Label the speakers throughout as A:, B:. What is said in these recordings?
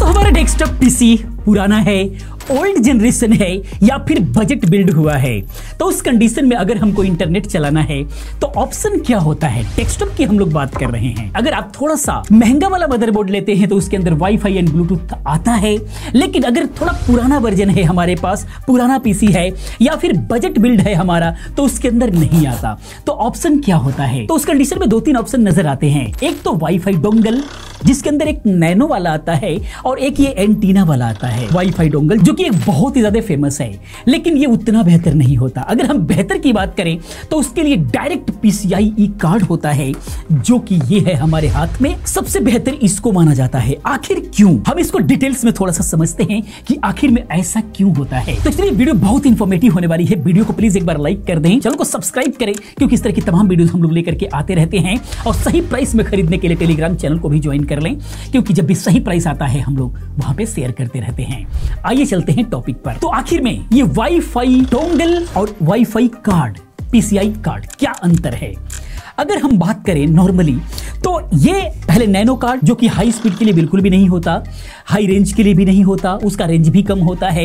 A: दोस्तों हमारा desktop PC पुराना है, ओल्ड जनरेशन है या फिर बजट बिल्ड हुआ है, तो उस कंडीशन में अगर हमको इंटरनेट चलाना है तो ऑप्शन क्या होता है। डेस्कटॉप की हम लोग बात कर रहे हैं। अगर आप थोड़ा सा महंगा वाला मदरबोर्ड लेते हैं तो उसके अंदर वाईफाई एंड ब्लूटूथ आता है, लेकिन अगर थोड़ा पुराना वर्जन है, हमारे पास पुराना पीसी है या फिर बजट बिल्ड है हमारा, तो उसके अंदर नहीं आता। तो ऑप्शन क्या होता है, तो उस कंडीशन में 2-3 ऑप्शन नजर आते हैं। एक तो वाईफाई डोंगल, जिसके अंदर एक नैनो वाला आता है और एक ये एंटीना वाला आता है। वाईफाई डोंगल जो कि एक बहुत ही ज्यादा फेमस है, लेकिन ये उतना बेहतर नहीं होता। अगर हम बेहतर की बात करें तो उसके लिए डायरेक्ट PCIe कार्ड होता है, जो कि ये है हमारे हाथ में। सबसे बेहतर इसको माना जाता है। आखिर क्यों, हम इसको डिटेल्स में थोड़ा सा समझते हैं कि आखिर में ऐसा क्यों होता है। तो इसलिए वीडियो बहुत इंफॉर्मेटिव होने वाली है। वीडियो को प्लीज एक बार लाइक कर दें, चैनल को सब्सक्राइब करें, क्योंकि इस तरह की तमाम वीडियो हम लोग लेकर के आते रहते हैं। और सही प्राइस में खरीदने के लिए टेलीग्राम चैनल को भी ज्वाइन कर लें, क्योंकि जब भी सही प्राइस आता है हम लोग वहां पे शेयर करते रहते हैं। आइए चलते हैं टॉपिक पर। तो आखिर में ये वाईफाई डोंगल और वाईफाई कार्ड, PCI कार्ड, क्या अंतर है। अगर हम बात करें नॉर्मली तो ये पहले नैनो कार्ड, जो कि हाई स्पीड के लिए बिल्कुल भी नहीं होता, हाई रेंज के लिए भी नहीं होता, उसका रेंज भी कम होता है।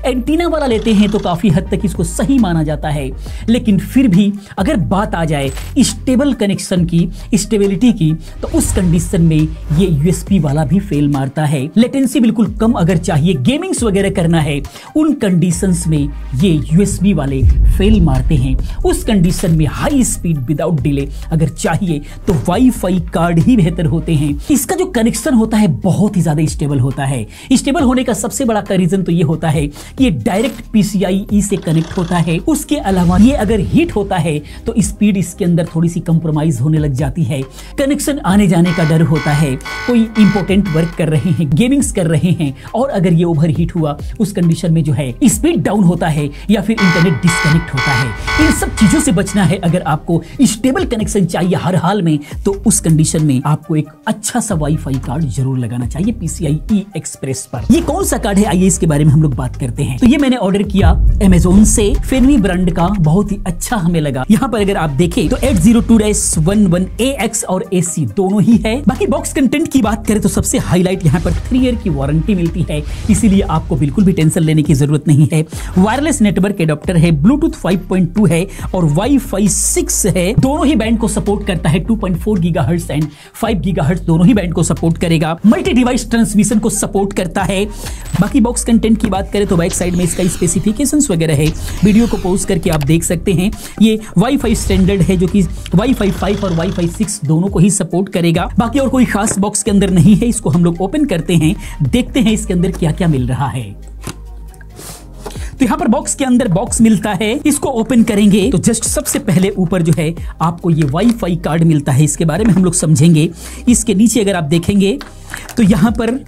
A: एंटीना वाला लेते हैं तो काफी हद तक इसको सही माना जाता है, लेकिन फिर भी अगर बात आ जाए स्टेबल कनेक्शन की, स्टेबिलिटी की, तो उस कंडीशन में ये USB वाला भी फेल मारता है। लेटेंसी बिल्कुल कम अगर चाहिए, गेमिंग्स वगैरह करना है, उन कंडीशंस में ये USB वाले फेल मारते हैं। उस कंडीशन में हाई स्पीड विदाउट डिले अगर चाहिए तो वाईफाई कार्ड ही बेहतर होते हैं। इसका जो कनेक्शन होता है बहुत ही ज्यादा स्टेबल होता है। स्टेबल होने का सबसे बड़ा रीजन तो ये होता है कि ये डायरेक्ट PCIe से कनेक्ट होता है। उसके अलावा ये अगर हीट होता है तो स्पीड इसके अंदर थोड़ी सी कंप्रोमाइज होने लग जाती है। कनेक्शन आने जाने का डर होता है, कोई इंपॉर्टेंट वर्क कर रहे हैं, गेमिंग्स कर रहे हैं, और अगर ये ओवर हीट हुआ उस कंडीशन में जो है स्पीड डाउन होता है या फिर इंटरनेट डिस्कनेक्ट होता है। इन सब चीजों से बचना है। अगर आपको स्टेबल कनेक्शन चाहिए हर हाल में, तो उस कंडीशन में आपको एक अच्छा सा वाईफाई कार्ड जरूर लगाना चाहिए PCIe एक्सप्रेस पर। ये कौन सा कार्ड है, आइए इसके बारे में हम लोग बात करते हैं। तो ये मैंने ऑर्डर किया अमेज़न से, फेनवी ब्रांड का, बहुत ही अच्छा हमें लगा। यहाँ पर अगर आप देखें तो 802-11AX और AC दोनों ही है। बाकी बॉक्स कंटेंट की बात करें तो सबसे हाईलाइट यहाँ पर 3 ईयर की वारंटी मिलती है, इसीलिए आपको बिल्कुल भी टेंशन लेने की जरूरत नहीं है। वायरलेस नेटवर्क एडाप्टर है, ब्लूटूथ 5.2 है और वाईफाई 6 है। दोनों ही बैंड को सपोर्ट करता है, 2.4 गीगाहर्ट्ज एंड 5 गीगाहर्ट्ज दोनों ही बैंड को सपोर्ट करेगा। मल्टी डिवाइस ट्रांसमिशन को सपोर्ट करता है। बाकी बॉक्स कंटेंट की बात करें तो बैक साइड में इसका स्पेसिफिकेशंस वगैरह है, वीडियो को पॉज करके आप देख सकते हैं। ये वाईफाई स्टैंडर्ड है, जो कि वाईफाई 5 और वाईफाई 6 दोनों को ही सपोर्ट करेगा। बाकी और कोई खास बॉक्स के अंदर नहीं है। इसको हम लोग ओपन करते हैं, देखते हैं इसके अंदर क्या क्या मिल रहा है। तो यहाँ पर बॉक्स के अंदर बॉक्स मिलता है, इसको ओपन करेंगे तो जस्ट सबसे पहले ऊपर जो है आपको ये वाईफाई कार्ड मिलता है। इसके बारे में हम लोग समझेंगे। इसके नीचे अगर आप देखेंगे तो यहाँ पर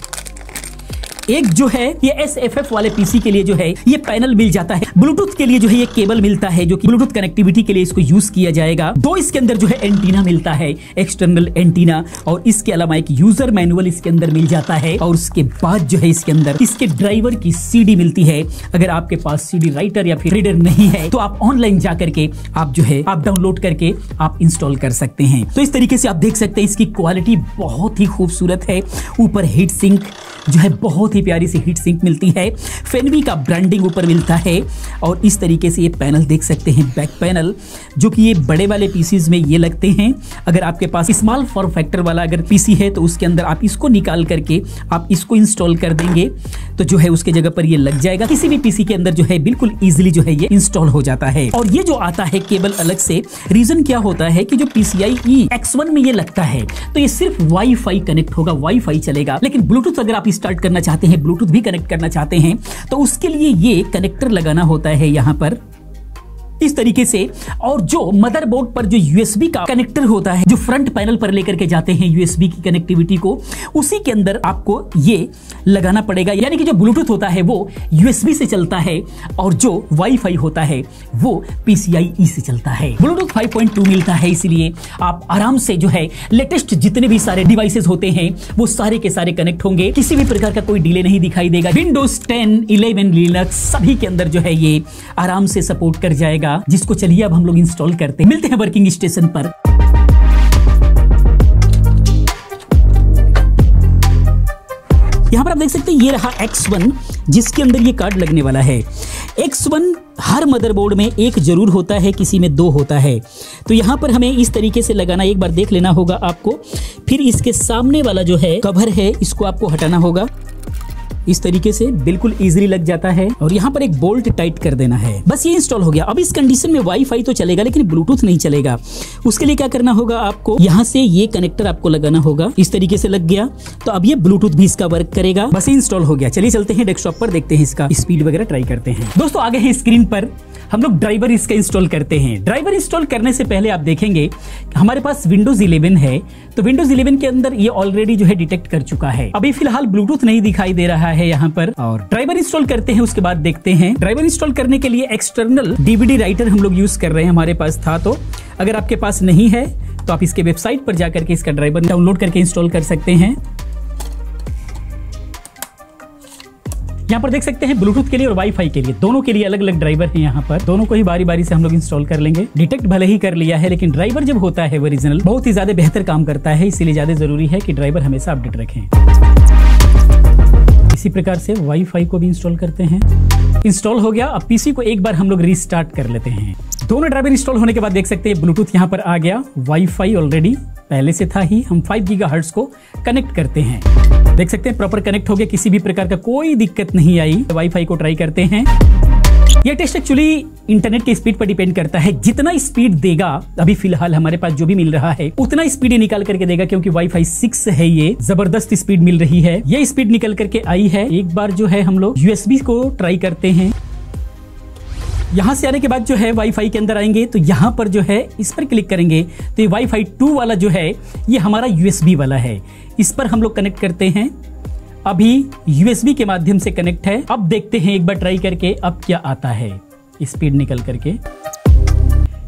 A: एक जो है ये SFF वाले पीसी के लिए जो है ये पैनल मिल जाता है। ब्लूटूथ के लिए जो है ये केबल मिलता है, जो कि ब्लूटूथ कनेक्टिविटी के लिए इसको यूज किया जाएगा। 2 इसके अंदर जो है एंटीना मिलता है, एक्सटर्नल एंटीना, और इसके अलावा एक यूजर मैनुअल इसके अंदर मिल जाता है। और उसके बाद जो है इसके अंदर इसके ड्राइवर की CD मिलती है। अगर आपके पास CD राइटर या फिर रीडर नहीं है तो आप ऑनलाइन जा करके आप जो है आप डाउनलोड करके आप इंस्टॉल कर सकते हैं। तो इस तरीके से आप देख सकते हैं इसकी क्वालिटी बहुत ही खूबसूरत है। ऊपर हीट सिंक जो है बहुत ही प्यारी सी हीट सिंक मिलती है। फेनवी का ब्रांडिंग ऊपर मिलता है और इस तरीके से ये पैनल देख सकते हैं, बैक पैनल, जो कि ये बड़े वाले पीसीज में ये लगते हैं। अगर आपके पास स्मॉल फॉर्म फैक्टर वाला अगर पीसी है तो उसके अंदर आप इसको निकाल करके आप इसको इंस्टॉल कर देंगे तो जो है उसके जगह पर ये लग जाएगा। किसी भी पीसी के अंदर जो है बिल्कुल इजीली जो है ये इंस्टॉल हो जाता है। और ये जो आता है केबल अलग से, रीजन क्या होता है कि जो PCIe X1 में ये लगता है तो ये सिर्फ वाईफाई कनेक्ट होगा, वाईफाई चलेगा। लेकिन ब्लूटूथ अगर आप स्टार्ट करना चाहते हैं, ब्लूटूथ भी कनेक्ट करना चाहते हैं, तो उसके लिए ये कनेक्टर लगाना होता है यहाँ पर इस तरीके से। और जो मदरबोर्ड पर जो USB का कनेक्टर होता है, जो फ्रंट पैनल पर लेकर के जाते हैं USB की कनेक्टिविटी को, उसी के अंदर आपको ये लगाना पड़ेगा। यानी कि जो ब्लूटूथ होता है वो USB से चलता है और जो वाईफाई होता है वो PCIe से चलता है। ब्लूटूथ 5.2 मिलता है, इसलिए आप आराम से जो है लेटेस्ट जितने भी सारे डिवाइसेस होते हैं वो सारे के सारे कनेक्ट होंगे। किसी भी प्रकार का कोई डिले नहीं दिखाई देगा। विंडोज 10, 11, लिनक्स सभी के अंदर जो है ये आराम से सपोर्ट कर जाएगा, जिसको चलिए अब हम लोग इंस्टॉल करते हैं। मिलते हैं वर्किंग स्टेशन पर। यहाँ पर आप देख सकते हैं ये रहा X1 जिसके अंदर ये कार्ड लगने वाला है। X1 हर मदरबोर्ड में एक जरूर होता है, किसी में 2 होता है। तो यहाँ पर हमें इस तरीके से लगाना, एक बार देख लेना होगा आपको। फिर इसके सामने वाला जो है कवर है इसको आपको हटाना होगा। इस तरीके से बिल्कुल इजीली लग जाता है और यहाँ पर एक बोल्ट टाइट कर देना है। बस ये इंस्टॉल हो गया। अब इस कंडीशन में वाईफाई तो चलेगा लेकिन ब्लूटूथ नहीं चलेगा। उसके लिए क्या करना होगा, आपको यहाँ से ये कनेक्टर आपको लगाना होगा। इस तरीके से लग गया तो अब ये ब्लूटूथ भी इसका वर्क करेगा। बस ये इंस्टॉल हो गया। चलिए चलते हैं डेस्कटॉप पर, देखते हैं इसका स्पीड वगैरह ट्राई करते हैं। दोस्तों आगे हैं स्क्रीन पर, हम लोग ड्राइवर इसका इंस्टॉल करते हैं। ड्राइवर इंस्टॉल करने से पहले आप देखेंगे हमारे पास विंडोज 11 है, तो विंडोज 11 के अंदर ये ऑलरेडी जो है डिटेक्ट कर चुका है। अभी फिलहाल ब्लूटूथ नहीं दिखाई दे रहा है यहाँ पर। और ड्राइवर इंस्टॉल करते हैं, उसके बाद देखते हैं। ड्राइवर इंस्टॉल करने के लिए एक्सटर्नल डीवीडी राइटर हम लोग यूज कर रहे हैं, हमारे पास था। तो अगर आपके पास नहीं है तो आप इसके वेबसाइट पर जाकर के इसका ड्राइवर डाउनलोड करके इंस्टॉल कर सकते हैं। यहाँ पर देख सकते हैं ब्लूटूथ के लिए और वाईफाई के लिए, दोनों के लिए अलग अलग ड्राइवर हैं। यहाँ पर दोनों को ही बारी बारी से हम लोग इंस्टॉल कर लेंगे। डिटेक्ट भले ही कर लिया है लेकिन ड्राइवर जब होता है ओरिजिनल बहुत ही ज्यादा बेहतर काम करता है, इसीलिए ज्यादा जरूरी है कि ड्राइवर हमेशा अपडेट रखें। इसी प्रकार से वाईफाई को भी इंस्टॉल करते हैं। इंस्टॉल हो गया। अब पीसी को एक बार हम लोग रीस्टार्ट कर लेते हैं। दोनों ड्राइवर इंस्टॉल होने के बाद देख सकते हैं ब्लूटूथ यहाँ पर आ गया, वाईफाई ऑलरेडी पहले से था ही। हम 5 गीगाहर्ट्ज को कनेक्ट करते हैं। देख सकते हैं प्रॉपर कनेक्ट हो गया, किसी भी प्रकार का कोई दिक्कत नहीं आई। वाईफाई को ट्राई करते हैं। ये टेस्ट एक्चुअली इंटरनेट के स्पीड पर डिपेंड करता है। जितना स्पीड देगा, अभी फिलहाल हमारे पास जो भी मिल रहा है उतना स्पीड ये निकाल करके देगा, क्योंकि वाईफाई 6 है, ये जबरदस्त स्पीड मिल रही है। ये स्पीड निकल करके आई है। एक बार जो है हम लोग यूएसबी को ट्राई करते हैं। यहाँ से आने के बाद जो है वाईफाई के अंदर आएंगे तो यहाँ पर जो है इस पर क्लिक करेंगे तो ये वाईफाई 2 वाला जो है ये हमारा यूएसबी वाला है। इस पर हम लोग कनेक्ट करते हैं। अभी यूएसबी के माध्यम से कनेक्ट है। अब देखते हैं एक बार ट्राई करके अब क्या आता है स्पीड निकल करके।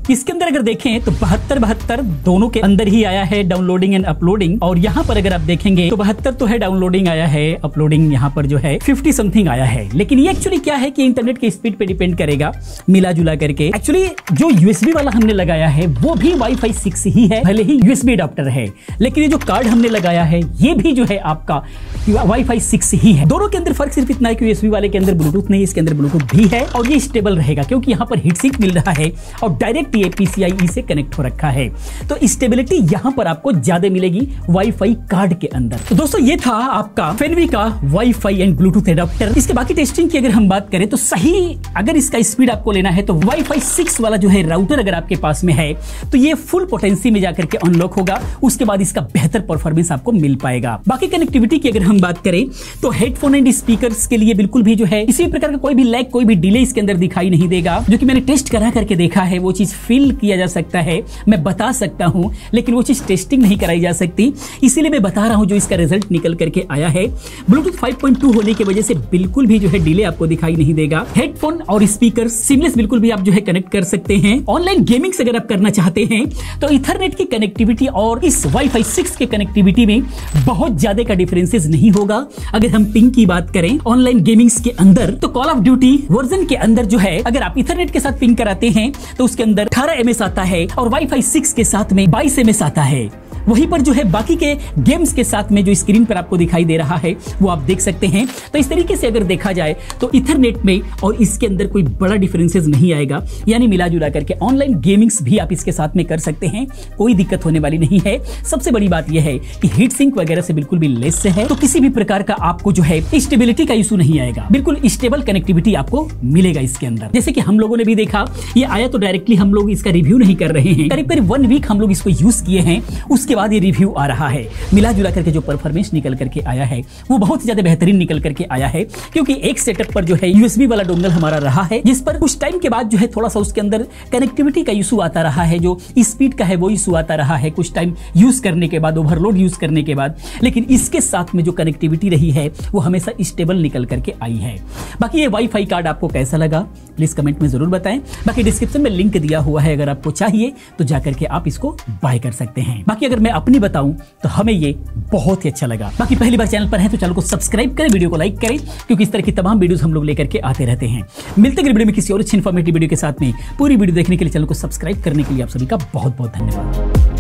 A: इसके अंदर अगर देखें तो 72 दोनों के अंदर ही आया है, डाउनलोडिंग एंड अपलोडिंग। और यहाँ पर अगर आप देखेंगे तो 72 तो है डाउनलोडिंग आया है, अपलोडिंग यहाँ पर जो है 50 समथिंग आया है। लेकिन ये एक्चुअली क्या है कि इंटरनेट के स्पीड पे डिपेंड करेगा मिला जुला करके। एक्चुअली जो यूएसबी वाला हमने लगाया है वो भी वाईफाई 6 ही है, भले ही यूएसबी अडॉप्टर है, लेकिन ये जो कार्ड हमने लगाया है ये भी जो है आपका वाईफाई 6 ही है। दोनों के अंदर फर्क सिर्फ इतना है कि यूएसबी वाले के अंदर ब्लूटूथ नहीं, इसके अंदर ब्लूटूथ भी है और ये स्टेबल रहेगा क्योंकि यहाँ पर हीट सिंक मिल रहा है और डायरेक्ट ये PCIe से कनेक्ट हो रखा है। तो स्टेबिलिटी यहां पर आपको ज्यादा मिलेगी वाईफाई कार्ड के अंदर। तो दोस्तों ये था आपका फेनवी का वाईफाई एंड ब्लूटूथ एडाप्टर। इसके बाकी टेस्टिंग की अगर हम बात करें तो सही अगर इसका स्पीड आपको लेना है तो वाईफाई 6 वाला जो है राउटर अगर आपके पास में है तो ये फुल पोटेंसी में जाकर के अनलॉक होगा, उसके बाद इसका बेहतर परफॉर्मेंस आपको मिल पाएगा। बाकी कनेक्टिविटी की अगर हम बात करें तो हेडफोन एंड स्पीकर्स के लिए बिल्कुल भी जो है इसी प्रकार का कोई भी लैग, कोई भी डिले इसके अंदर दिखाई नहीं देगा। जो कि मैंने टेस्ट करा करके देखा है वो चीज फील किया जा सकता है, मैं बता सकता हूं, लेकिन वो चीज टेस्टिंग नहीं कराई जा सकती, इसीलिए मैं बता रहा हूं जो इसका रिजल्ट निकल करके आया है। ब्लूटूथ 5.2 होने की वजह से बिल्कुल भी जो है डिले आपको दिखाई नहीं देगा। हेडफोन और स्पीकर सीमलेस बिल्कुल भी आप जो है कनेक्ट कर सकते हैं। ऑनलाइन गेमिंग अगर आप करना चाहते हैं तो इथरनेट की कनेक्टिविटी और इस वाईफाई 6 के कनेक्टिविटी में बहुत ज्यादा का डिफरेंसेस नहीं होगा। अगर हम पिंग की बात करें ऑनलाइन गेमिंग्स के अंदर तो कॉल ऑफ ड्यूटी वर्जन के अंदर जो है अगर आप इथरनेट के साथ पिंग कराते हैं तो उसके अंदर 18 ms आता है और वाईफाई 6 के साथ में 22 ms आता है। वहीं पर जो है बाकी के गेम्स के साथ में जो स्क्रीन पर आपको दिखाई दे रहा है वो आप देख सकते हैं। तो इस तरीके से अगर देखा जाए तो इथरनेट में और इसके अंदर कोई बड़ा डिफरेंसेस नहीं आएगा, यानी मिला जुला करके ऑनलाइन गेमिंग्स भी आप इसके साथ में कर सकते हैं, कोई दिक्कत होने वाली नहीं है। सबसे बड़ी बात यह है कि हीट सिंक वगैरह से बिल्कुल भी लेस है, तो किसी भी प्रकार का आपको जो है स्टेबिलिटी का इशू नहीं आएगा, बिल्कुल स्टेबल कनेक्टिविटी आपको मिलेगा इसके अंदर। जैसे कि हम लोगों ने भी देखा ये आया तो डायरेक्टली हम लोग इसका रिव्यू नहीं कर रहे हैं, करीब करीब 1 वीक हम लोग इसको यूज किए हैं, उसके बाद ये रिव्यू आ रहा है। मिला जुला करके जो परफॉर्मेंस निकल करके आया है वो बहुत ही ज्यादा बेहतरीन निकल करके आया है, क्योंकि एक सेटअप पर जो है यूएसबी वाला डोंगल हमारा रहा है जिस पर कुछ टाइम के बाद जो है थोड़ा सा उसके अंदर कनेक्टिविटी का इशू आता रहा है, जो स्पीड का है वो इशू आता रहा है कुछ टाइम यूज करने के बाद, ओवरलोड यूज करने के बाद। लेकिन इसके साथ में जो कनेक्टिविटी रही है वो हमेशा स्टेबल निकल करके आई है। बाकी ये वाईफाई कार्ड आपको कैसा लगा प्लीज कमेंट में जरूर बताएं। बाकी डिस्क्रिप्शन में लिंक दिया हुआ है, अगर आपको चाहिए तो जाकर के आप इसको बाय कर सकते हैं। बाकी अगर मैं अपनी बताऊं तो हमें ये बहुत ही अच्छा लगा। बाकी पहली बार चैनल पर है तो चैनल को सब्सक्राइब करें, वीडियो को लाइक करें, क्योंकि इस तरह की तमाम वीडियोस हम लोग लेकर के आते रहते हैं। मिलते हैं वीडियो में किसी और अच्छी इन्फॉर्मेटिव वीडियो के साथ में। पूरी वीडियो देखने के लिए चैनल को सब्सक्राइब करने के लिए आप सभी का बहुत बहुत धन्यवाद।